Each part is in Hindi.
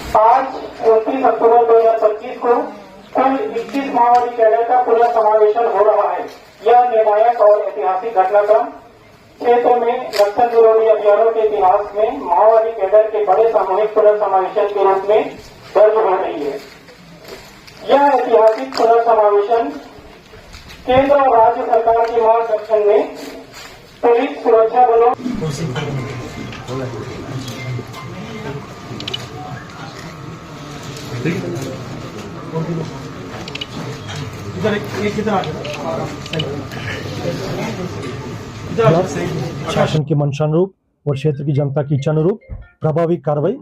आज 29 अक्टूबर 2025 को कुल 21 माओवादी कैडर का पुनर्समावेशन हो रहा है। यह निर्णायक और ऐतिहासिक घटनाक्रम क्षेत्र में नक्सल विरोधी अभियानों के इतिहास में माओवादी कैडर के बड़े सामूहिक पुनर्समावेशन के रूप में दर्ज हो रही है। यह ऐतिहासिक पुनर्समावेशन केंद्र और राज्य सरकार के मार्गदर्शन में पुलिस सुरक्षा बलों शासन की मंशानुरूप और क्षेत्र की जनता की इच्छानुरूप प्रभावी कार्रवाई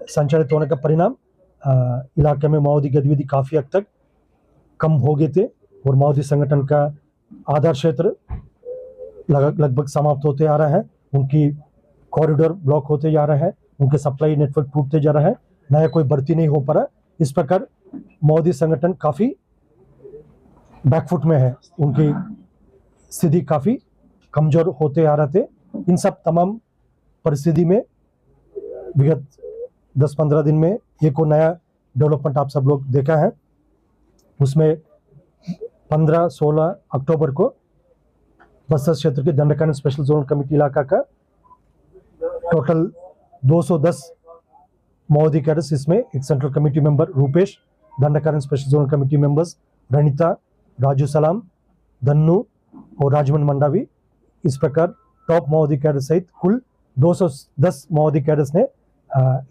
संचालित होने का परिणाम इलाके में माओवादी गतिविधि काफी हद तक कम हो गए थे और माओवादी संगठन का आधार क्षेत्र लगभग समाप्त होते आ रहा है। उनकी कॉरिडोर ब्लॉक होते जा रहा है, उनके सप्लाई नेटवर्क टूटते जा रहा है, नया कोई भर्ती नहीं हो पा रहा। इस प्रकार माओवादी संगठन काफी बैकफुट में है, उनकी स्थिति काफी कमजोर होते आ रहे थे। इन सब तमाम परिस्थिति में विगत 10-15 दिन में एक और नया डेवलपमेंट आप सब लोग देखा है। उसमें 15-16 अक्टूबर को बस्तर क्षेत्र के दंडकारण स्पेशल जोनल कमेटी इलाका का टोटल 210 माओवादी कैडर्स, इसमें एक central committee member Rupesh, Dandakaranya special zonal committee members Ranita, Raju Salam, Dhannu और राजमन मंडावी, इस प्रकार टॉप माओवादी कैडर सहित कुल 210 माओवादी कैडर्स ने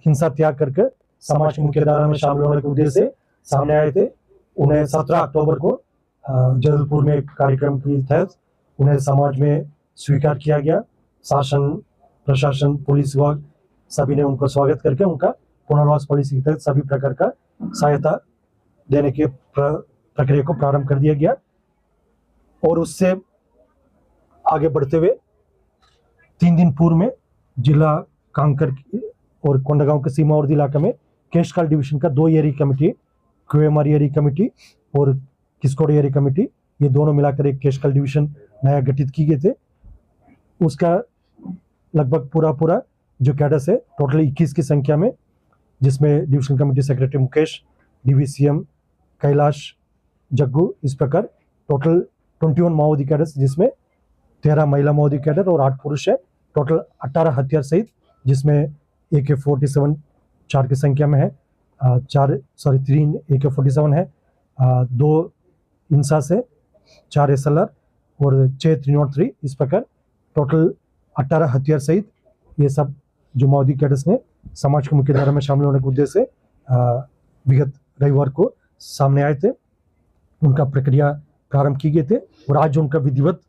हिंसा त्याग करके समाज की मुख्यधारा में शामिल होने के उद्देश्य से सामने आए थे। उन्हें 17 अक्टूबर को जबलपुर में एक कार्यक्रम के तहत उन्हें समाज में स्वीकार किया गया। शासन, प्रशासन, पुलिस विभाग सभी ने उनको स्वागत करके उनका पुनर्वास पॉलिसी के तहत सभी प्रकार का सहायता देने की प्रक्रिया को प्रारंभ कर दिया गया। और उससे आगे बढ़ते हुए 3 दिन पूर्व में जिला कांकर और कोंडागांव के सीमावर्ती इलाके में केशकाल डिवीजन का 2 एरिया कमेटी, क्यूएमआर एरिया कमेटी और किस्कोड एरिया कमेटी, ये दोनों मिलाकर एक केशकाल डिवीजन नया गठित की गए थे। उसका लगभग पूरा जो कैडर्स है टोटल 21 की संख्या में, जिसमें division committee secretary Mukesh, DVCM Kailash, Jaggu, इस प्रकार टोटल 21 माओवादी कैडर्स, जिसमें 13 महिला माओवादी कैडर और 8 पुरुष है। टोटल 18 हथियार सहित, जिसमें AK-47 4 की संख्या में है, 3 AK-47 है, 2 इंसास है, 4 SLR और 6 303, इस प्रकार टोटल 18 हथियार सहित ये सब जो माओवादी कैडर्स ने समाज की मुख्यधारा में शामिल होने के उद्देश्य से विगत रविवार को सामने आए थे, उनका प्रक्रिया प्रारंभ की गए थे। और आज उनका विधिवत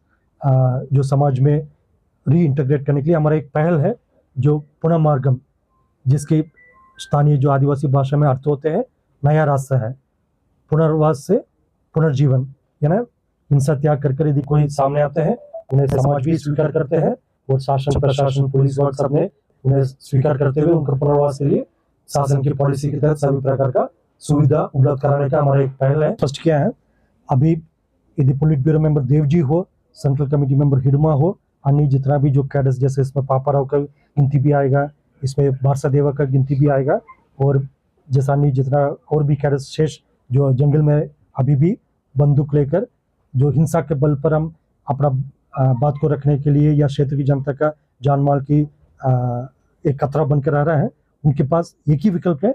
जो समाज में रीइंटीग्रेट करने के लिए हमारा एक पहल है जो पुनः मार्गम, जिसके स्थानीय जो आदिवासी भाषा में अर्थ होते हैं नया रास्ता है, पुनर्वास से पुनर्जीवन, यानी हिंसा त्याग कर यदि कोई सामने आते हैं उन्हें समाज भी स्वीकार करते हैं और शासन, प्रशासन, पुलिस विभाग सब ने उन्हें स्वीकार करते हुए उनका पुनर्वास के लिए शासन की पॉलिसी के तहत सभी प्रकार का सुविधा उपलब्ध कराने का हमारा एक पहल है, स्पष्ट किया है। अभी यदि पोलिट ब्यूरो मेंबर देवजी हो, सेंट्रल कमेटी मेंबर हिडमा हो, अन्य जितना भी जो कैडर्स, जैसे इसमें पापाराव का गिनती भी आएगा, इसमें बारसा देवा का गिनती भी आएगा, और जैसा अन्य जितना और भी कैडर्स शेष जो जंगल में अभी भी बंदूक लेकर जो हिंसा के बल पर हम अपना बात को रखने के लिए या क्षेत्र की जनता का जान माल की एक खतरा बनकर आ रहा है, उनके पास एक ही विकल्प है,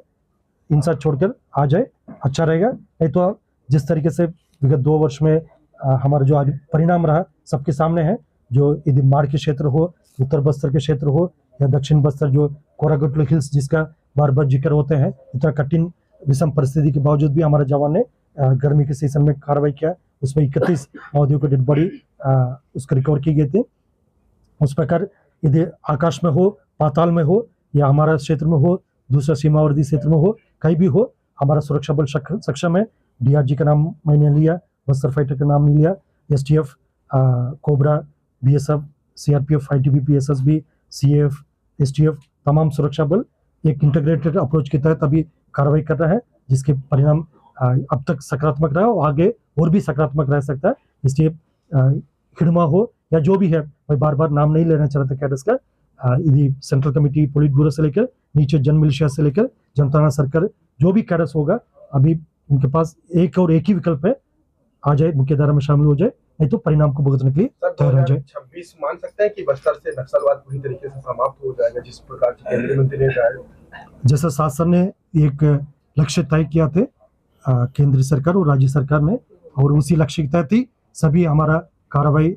हिंसा छोड़कर आ जाए, अच्छा रहेगा। नहीं तो जिस तरीके से विगत 2 वर्ष में हमारा जो परिणाम रहा सबके सामने है, जो यदि माड़ के क्षेत्र हो, उत्तर बस्तर के क्षेत्र हो या दक्षिण बस्तर जो कोरागुटलू हिल्स जिसका बार बार जिक्र होते हैं, इतना कठिन विषम परिस्थिति के बावजूद भी हमारे जवान ने गर्मी के सीजन में कार्रवाई किया, उसमें 31 माओवादियों को डेड बॉडी उसको रिकवर की गई थी। उस प्रकार यदि आकाश में हो, पाताल में हो या हमारा क्षेत्र में हो, दूसरा सीमावर्ती क्षेत्र में हो, कहीं भी हो, हमारा सुरक्षा बल सक्षम है। DRG का नाम मैंने लिया, बस्तर फाइटर का नाम लिया, STF, cobra, BSF, CRPF, ITBP, SSB, CAF, STF, तमाम सुरक्षा बल एक इंटीग्रेटेड अप्रोच के तहत अभी कार्रवाई कर रहा है, जिसके परिणाम अब तक सकारात्मक रहा और आगे और भी सकारात्मक रह सकता है। इसलिए हिडमा हो या जो भी है, मैं बार बार नाम नहीं लेना चाहता कैडर्स का, यदि सेंट्रल कमेटी पोलिट ब्यूरो से लेकर नीचे जन मिलिशिया से लेकर जनता सरकार जो भी कैडर्स होगा, अभी उनके पास एक ही विकल्प है, आ जाए, मुख्य धारा में शामिल हो जाए, नहीं तो परिणाम को भुगतने के लिए तैयार हो जाए। 26 मान सकते हैं कि बस्तर से नक्सलवाद पूरी तरीके से समाप्त हो जाएगा, जिस प्रकार की केंद्रीय मंत्री ने कहा। जैसा शासन ने एक लक्ष्य तय किया थे केंद्र सरकार और राज्य सरकार ने, और उसी लक्ष्य के तहत ही सभी हमारा कार्रवाई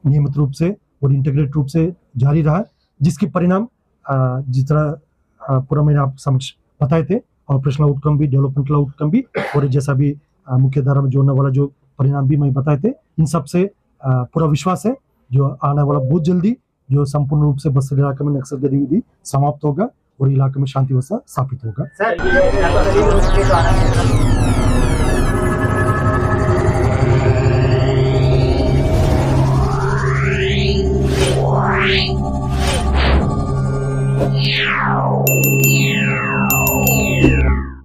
नियमित रूप से और इंटीग्रेट रूप से जारी रहा, जिसके परिणाम जिस तरह पूरा मैंने आप समक्ष बताए थे, ऑपरेशनल आउटकम भी, डेवलपमेंटल आउटकम भी, और जैसा भी मुख्य धारा में जोड़ने वाला जो परिणाम भी मैं बताए थे, इन सब से पूरा विश्वास है जो आने वाला बहुत जल्दी जो संपूर्ण रूप से बस्तर इलाके में नक्सल गतिविधि समाप्त होगा और इलाके में शांति व्यवस्था स्थापित होगा। Yeah.